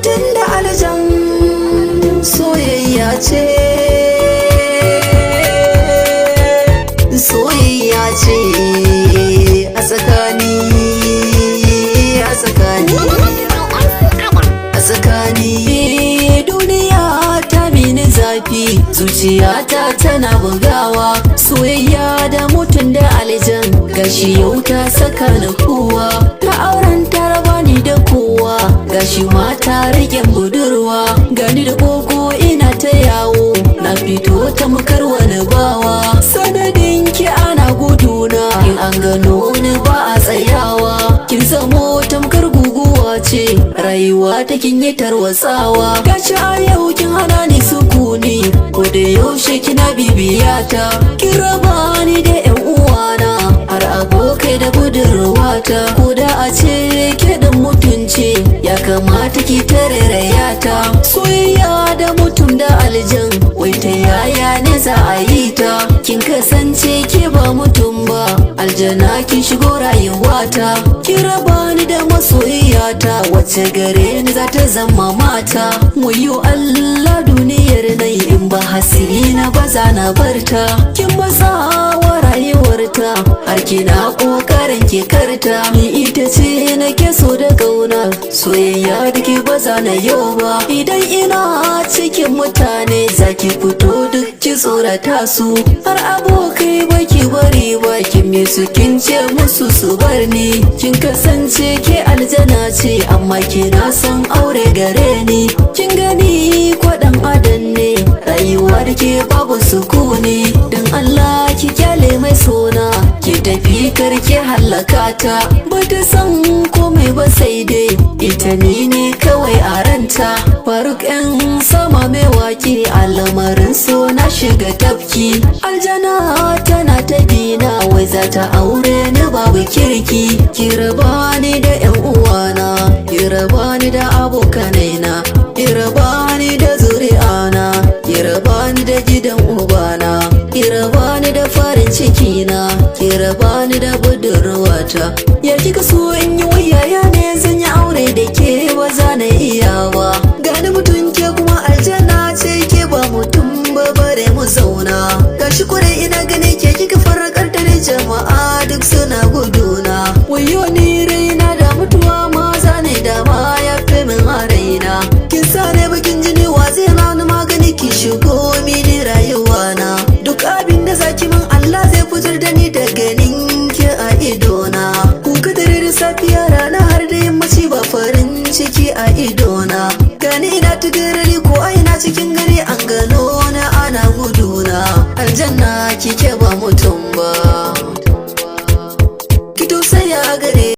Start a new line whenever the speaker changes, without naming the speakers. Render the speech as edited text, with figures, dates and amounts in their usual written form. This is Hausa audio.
mutum da aljan soyayya ce, soyayya ce a tsakani, a tsakani, a tsakani. Duniya ta mini zafi, zuciyata tana bugawa, soyayya da mutum da aljan gashi yau ta saka ni kowa, ta auren ta raba ni da kowa, gashi mata rigen budurwa, gani da koko ina ta yawo, na fito tamkar wani bawa, sanadin ki ana guduna, in an gano ni ba a tsayawa, kin zamo tamkar guguwa ce, rayuwa ta kin yi tarwatsawa, gashi a yau kin hana ni sukuni, ko da yaushe kina bibiyata, kin raba ni da yan uwana, har abokai da budurwata, ko da a ce ke dan mutunci ya kamata ki tarerayata, soyayya da mutum da aljan wai ta yaya ne za a yi ta, kin kasance ke ba mutum ba, aljana kin shigo rayuwata, kin raba ni da masoyiyata, wacce gare ni za ta zama mata, wayo Allah duniyar nai in ba hasina ba za na barta, kin baza wa rayuwarta har kina kokarin ki karta, ni ita ce nake so da kauna, soyayya da ke baza na yau ba, idan ina cikin mutane zaki fito duk ki tsorata su, har abokai baki bari ba, kin me su kin ce musu su bar ni, kin kasance ke aljana ce amma kina son aure gare ni, kin gani kwaɗan adan ne rayuwa da ke babu sukuni, don Allah ki kyale mai sona, ki tafi karke hallakata, bata san komai ba sai dai ita ni ne kawai a ranta. Faruk Ysm mai waki a lamarin so na shiga tafki, aljana tana ta dina wai za ta aure ni babu kirki, ki raba ni da yan uwana, ki raba ni da abokanaina, ki raba ni da zuri'ana, ki raba ni da gidan ubana, ki raba ni da farin cikina, ki raba ni da budurwata, ya kika so in yi wayaya ne zan yi aure da ke ba za na iya ba, gani mutum ke kuma aljanna ce ke ba mutum ba bare mu zauna, gashi kure ina gani ke kika farkar da jama'a duk suna guduna, wayo ni raina da mutuwa ma zane da ma ya fi min raina, kin sa ne bakin jini wa zai bani magani ki shigo mini rayuwa na, duk abin da zaki min Allah zai fitar da ni da ganin ki a idona, kuka dare da safiya rana har da yammaci ba farin ciki a idona, gani ina ta garari ko aina cikin gari an gano na ana guduna, aljanna kike ba